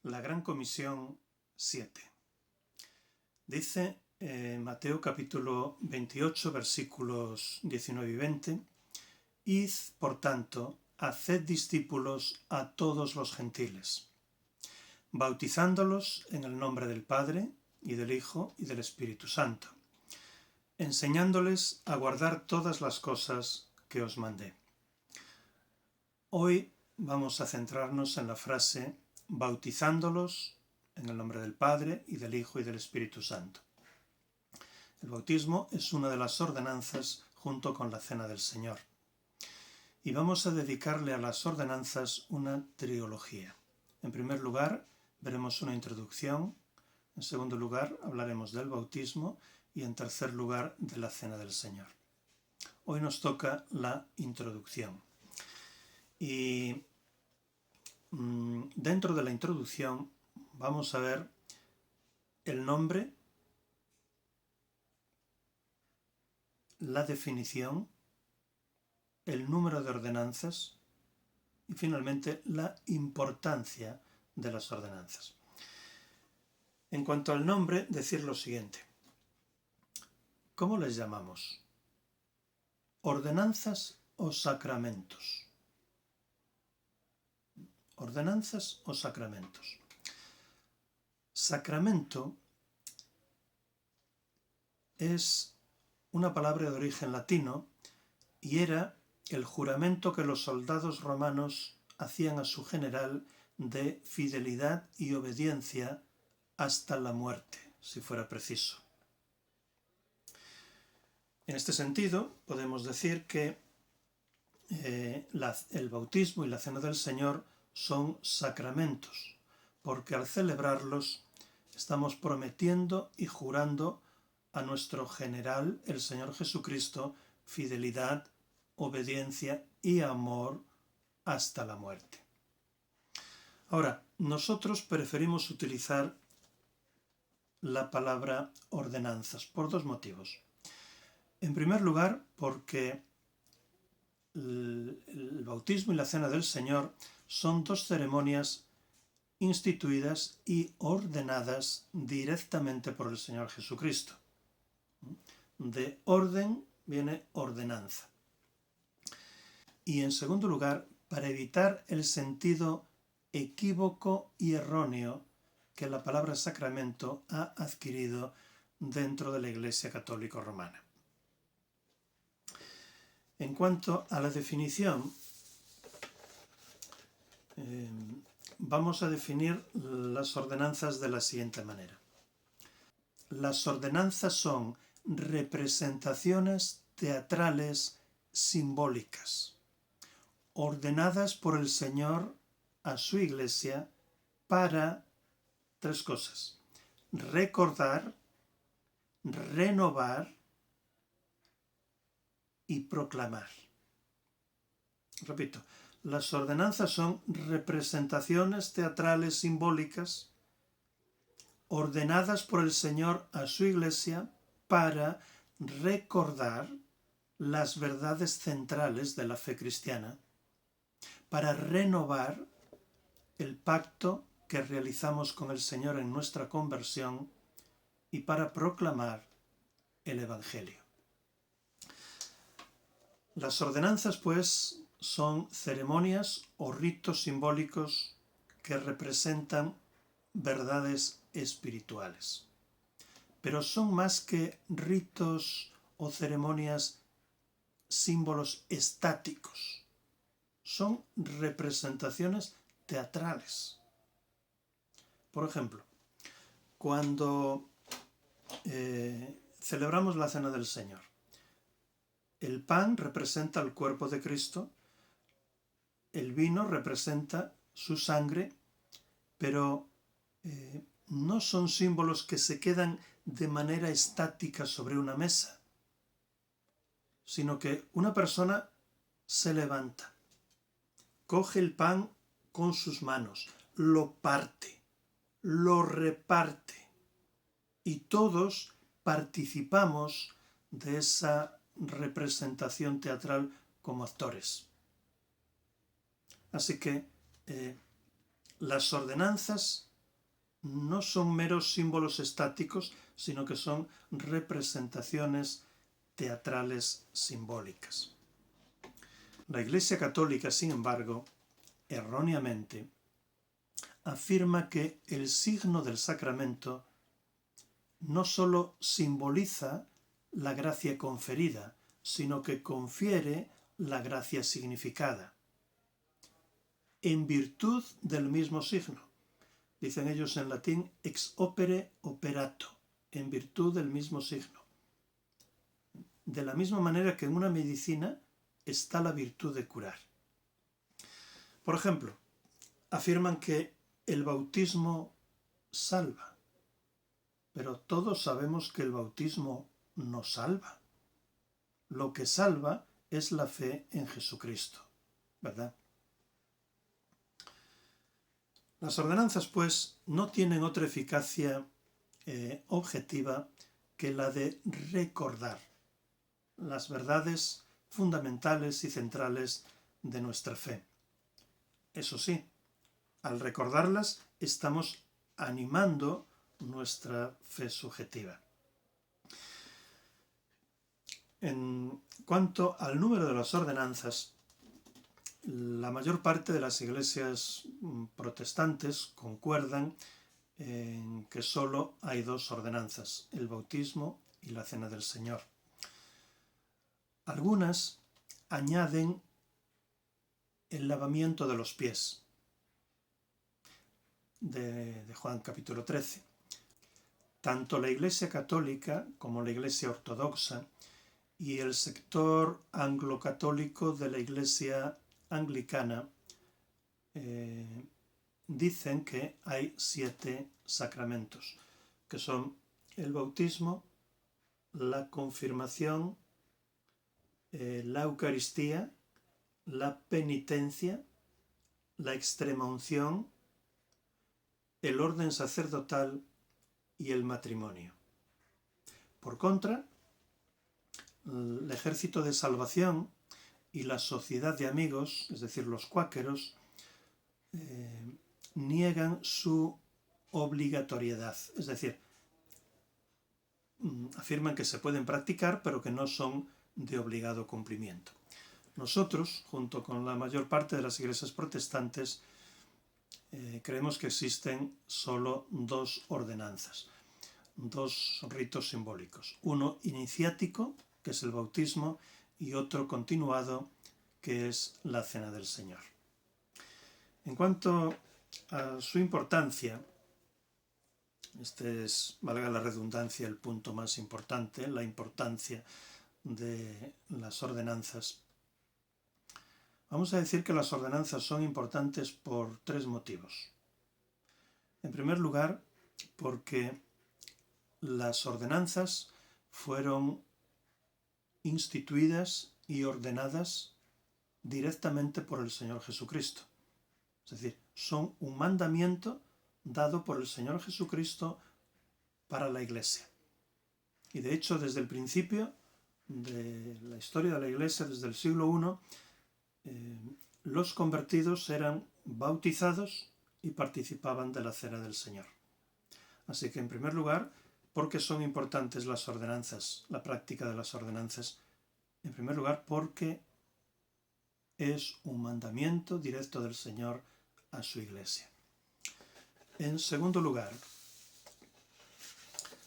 La Gran Comisión 7. Dice Mateo capítulo 28, versículos 19 y 20, «Id, por tanto, haced discípulos a todos los gentiles, bautizándolos en el nombre del Padre, y del Hijo, y del Espíritu Santo, enseñándoles a guardar todas las cosas que os mandé». Hoy vamos a centrarnos en la frase bautizándolos en el nombre del Padre, y del Hijo, y del Espíritu Santo. El bautismo es una de las ordenanzas junto con la Cena del Señor. Y vamos a dedicarle a las ordenanzas una triología. En primer lugar, veremos una introducción. En segundo lugar, hablaremos del bautismo. Y en tercer lugar, de la Cena del Señor. Hoy nos toca la introducción. Y dentro de la introducción vamos a ver el nombre, la definición, el número de ordenanzas y finalmente la importancia de las ordenanzas. En cuanto al nombre, decir lo siguiente. ¿Cómo les llamamos? ¿Ordenanzas o sacramentos? ¿Ordenanzas o sacramentos? Sacramento es una palabra de origen latino y era el juramento que los soldados romanos hacían a su general de fidelidad y obediencia hasta la muerte, si fuera preciso. En este sentido, podemos decir que el bautismo y la Cena del Señor son sacramentos, porque al celebrarlos estamos prometiendo y jurando a nuestro general, el Señor Jesucristo, fidelidad, obediencia y amor hasta la muerte. Ahora, nosotros preferimos utilizar la palabra ordenanzas por dos motivos. En primer lugar, porque el bautismo y la Cena del Señor son dos ceremonias instituidas y ordenadas directamente por el Señor Jesucristo. De orden viene ordenanza. Y en segundo lugar, para evitar el sentido equívoco y erróneo que la palabra sacramento ha adquirido dentro de la Iglesia Católica Romana. En cuanto a la definición, vamos a definir las ordenanzas de la siguiente manera. Las ordenanzas son representaciones teatrales simbólicas, ordenadas por el Señor a su Iglesia para tres cosas: recordar, renovar y proclamar. Repito, las ordenanzas son representaciones teatrales simbólicas ordenadas por el Señor a su Iglesia para recordar las verdades centrales de la fe cristiana, para renovar el pacto que realizamos con el Señor en nuestra conversión y para proclamar el Evangelio. Las ordenanzas, pues, son ceremonias o ritos simbólicos que representan verdades espirituales. Pero son más que ritos o ceremonias, símbolos estáticos. Son representaciones teatrales. Por ejemplo, cuando celebramos la Cena del Señor, el pan representa el cuerpo de Cristo, el vino representa su sangre, pero no son símbolos que se quedan de manera estática sobre una mesa, sino que una persona se levanta, coge el pan con sus manos, lo parte, lo reparte, y todos participamos de esa representación teatral como actores. Así que las ordenanzas no son meros símbolos estáticos, sino que son representaciones teatrales simbólicas. La Iglesia Católica, sin embargo, erróneamente, afirma que el signo del sacramento no sólo simboliza la gracia conferida, sino que confiere la gracia significada, en virtud del mismo signo. Dicen ellos en latín ex opere operato, en virtud del mismo signo. De la misma manera que en una medicina está la virtud de curar. Por ejemplo, afirman que el bautismo salva, pero todos sabemos que el bautismo no salva. Lo que salva es la fe en Jesucristo, ¿verdad? Las ordenanzas, pues, no tienen otra eficacia objetiva que la de recordar las verdades fundamentales y centrales de nuestra fe. Eso sí, al recordarlas estamos animando nuestra fe subjetiva. En cuanto al número de las ordenanzas, la mayor parte de las iglesias protestantes concuerdan en que solo hay 2 ordenanzas, el bautismo y la cena del Señor. Algunas añaden el lavamiento de los pies, de Juan capítulo 13. Tanto la Iglesia Católica como la Iglesia Ortodoxa y el sector anglo-católico de la Iglesia Anglicana dicen que hay 7 sacramentos, que son el bautismo, la confirmación, la Eucaristía, la penitencia, la extrema unción, el orden sacerdotal y el matrimonio. Por contra, el Ejército de Salvación y la Sociedad de Amigos, es decir, los cuáqueros, niegan su obligatoriedad, es decir, afirman que se pueden practicar, pero que no son de obligado cumplimiento. Nosotros, junto con la mayor parte de las iglesias protestantes, creemos que existen solo 2 ordenanzas, 2 ritos simbólicos. Uno iniciático, que es el bautismo, y otro continuado, que es la cena del Señor. En cuanto a su importancia, este es, valga la redundancia, el punto más importante, la importancia de las ordenanzas. Vamos a decir que las ordenanzas son importantes por 3 motivos. En primer lugar, porque las ordenanzas fueron instituidas y ordenadas directamente por el Señor Jesucristo. Es decir, son un mandamiento dado por el Señor Jesucristo para la Iglesia. Y de hecho, desde el principio de la historia de la Iglesia, desde el siglo I, los convertidos eran bautizados y participaban de la cena del Señor. Así que, en primer lugar, ¿por qué son importantes las ordenanzas, la práctica de las ordenanzas? En primer lugar, porque es un mandamiento directo del Señor a su Iglesia. En segundo lugar,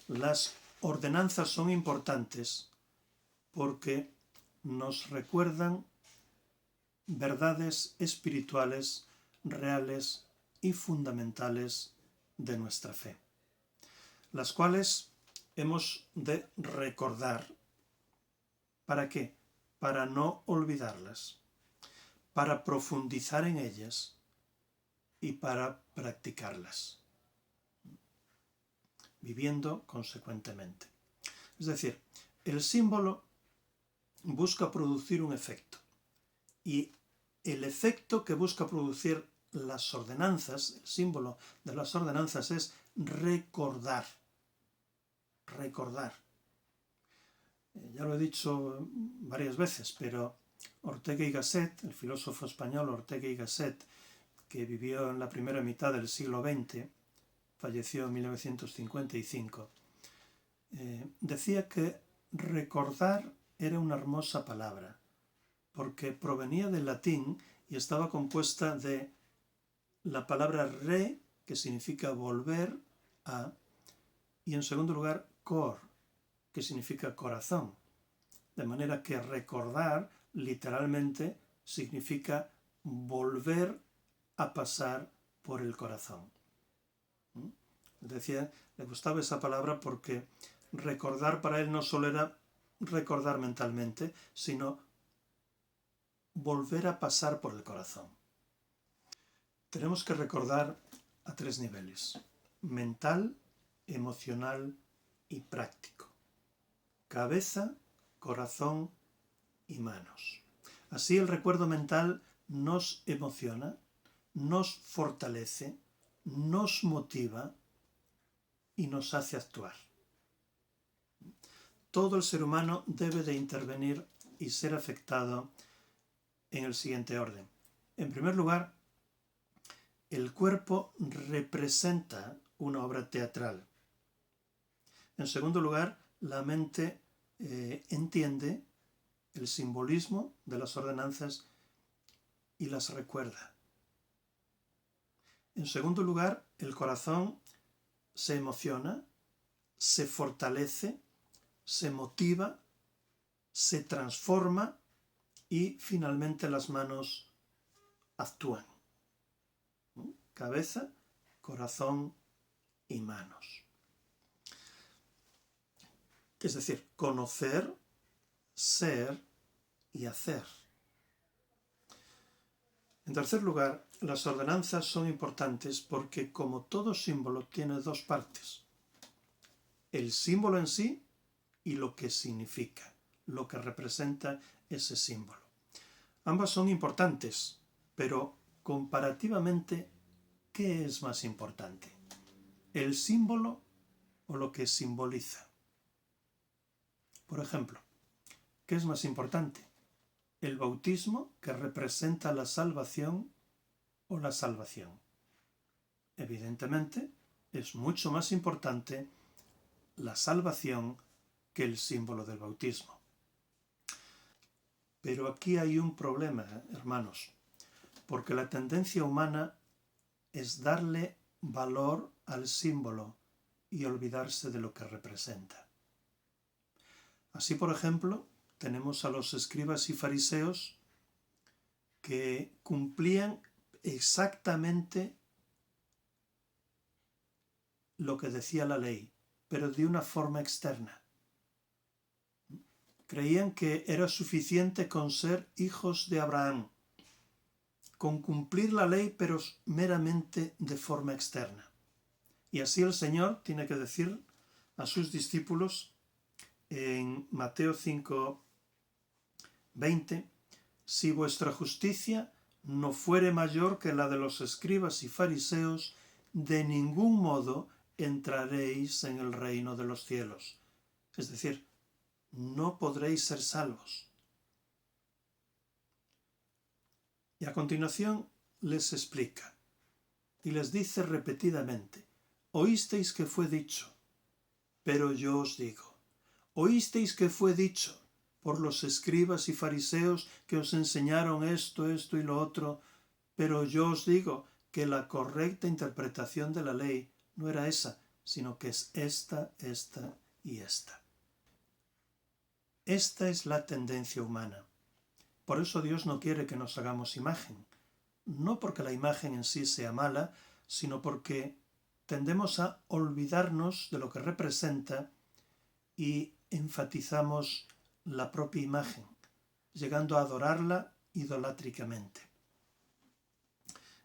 las ordenanzas son importantes porque nos recuerdan verdades espirituales, reales y fundamentales de nuestra fe, las cuales hemos de recordar. ¿Para qué? Para no olvidarlas, para profundizar en ellas y para practicarlas, viviendo consecuentemente. Es decir, el símbolo busca producir un efecto, y el efecto que busca producir las ordenanzas, el símbolo de las ordenanzas, es recordar. Recordar. Ya lo he dicho varias veces, pero Ortega y Gasset, el filósofo español Ortega y Gasset, que vivió en la primera mitad del siglo XX, falleció en 1955, decía que recordar era una hermosa palabra, porque provenía del latín y estaba compuesta de la palabra re, que significa volver a, y en segundo lugar cor, que significa corazón. De manera que recordar literalmente significa volver a pasar por el corazón. Decía, le gustaba esa palabra porque recordar para él no solo era recordar mentalmente, sino volver a pasar por el corazón. Tenemos que recordar a 3 niveles: mental, emocional y práctico. Cabeza, corazón y manos. Así el recuerdo mental nos emociona, nos fortalece, nos motiva y nos hace actuar. Todo el ser humano debe de intervenir y ser afectado en el siguiente orden. En primer lugar, el cuerpo representa una obra teatral. En segundo lugar, la mente entiende el simbolismo de las ordenanzas y las recuerda. En segundo lugar, el corazón se emociona, se fortalece, se motiva, se transforma y finalmente las manos actúan. Cabeza, corazón y manos. Es decir, conocer, ser y hacer. En tercer lugar, las ordenanzas son importantes porque, como todo símbolo, tiene 2 partes: el símbolo en sí y lo que significa, lo que representa ese símbolo. Ambas son importantes, pero comparativamente, ¿qué es más importante? ¿El símbolo o lo que simboliza? Por ejemplo, ¿qué es más importante? ¿El bautismo, que representa la salvación, o la salvación? Evidentemente, es mucho más importante la salvación que el símbolo del bautismo. Pero aquí hay un problema, hermanos, porque la tendencia humana es darle valor al símbolo y olvidarse de lo que representa. Así, por ejemplo, tenemos a los escribas y fariseos que cumplían exactamente lo que decía la ley, pero de una forma externa. Creían que era suficiente con ser hijos de Abraham, con cumplir la ley, pero meramente de forma externa. Y así el Señor tiene que decir a sus discípulos en Mateo 5:20: si vuestra justicia no fuere mayor que la de los escribas y fariseos, de ningún modo entraréis en el reino de los cielos. Es decir, no podréis ser salvos. Y a continuación les explica y les dice repetidamente: oísteis que fue dicho, pero yo os digo. Oísteis que fue dicho por los escribas y fariseos que os enseñaron esto y lo otro, pero yo os digo que la correcta interpretación de la ley no era esa, sino que es esta y esta. Esta es la tendencia humana. Por eso Dios no quiere que nos hagamos imagen. No porque la imagen en sí sea mala, sino porque tendemos a olvidarnos de lo que representa y enfatizamos la propia imagen, llegando a adorarla idolátricamente.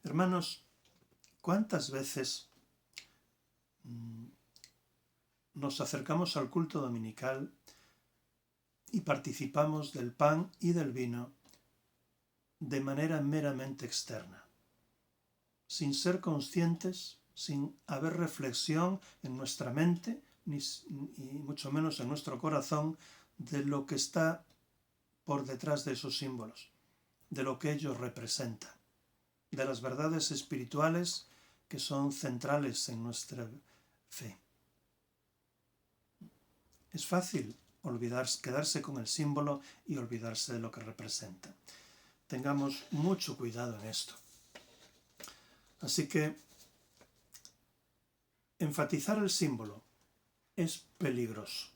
Hermanos, ¿cuántas veces nos acercamos al culto dominical y participamos del pan y del vino de manera meramente externa, sin ser conscientes, sin haber reflexión en nuestra mente, ni mucho menos en nuestro corazón, de lo que está por detrás de esos símbolos, de lo que ellos representan, de las verdades espirituales que son centrales en nuestra fe. Es fácil quedarse con el símbolo y olvidarse de lo que representa. Tengamos mucho cuidado en esto. Así que enfatizar el símbolo es peligroso,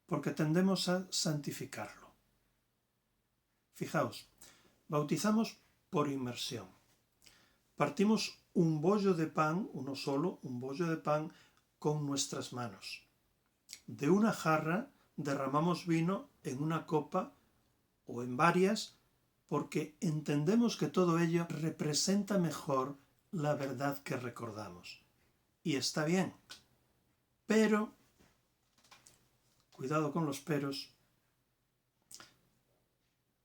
porque tendemos a santificarlo. Fijaos, bautizamos por inmersión. Partimos un bollo de pan, uno solo, un bollo de pan con nuestras manos. De una jarra derramamos vino en una copa o en varias, porque entendemos que todo ello representa mejor la verdad que recordamos. Y está bien. Pero, cuidado con los peros,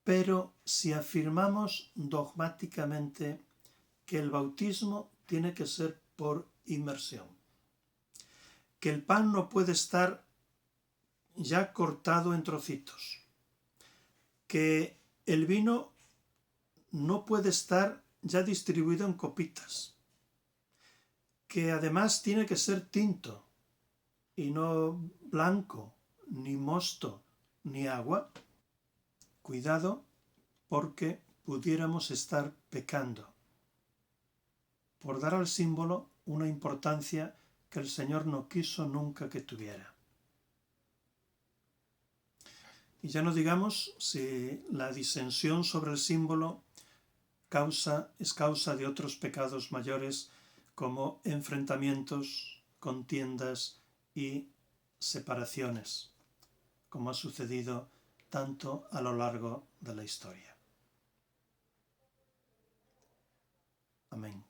pero si afirmamos dogmáticamente que el bautismo tiene que ser por inmersión, que el pan no puede estar ya cortado en trocitos, que el vino no puede estar ya distribuido en copitas, que además tiene que ser tinto y no blanco, ni mosto, ni agua, cuidado, porque pudiéramos estar pecando por dar al símbolo una importancia que el Señor no quiso nunca que tuviera. Y ya no digamos si la disensión sobre el símbolo es causa de otros pecados mayores como enfrentamientos, contiendas y separaciones, como ha sucedido tanto a lo largo de la historia. Amén.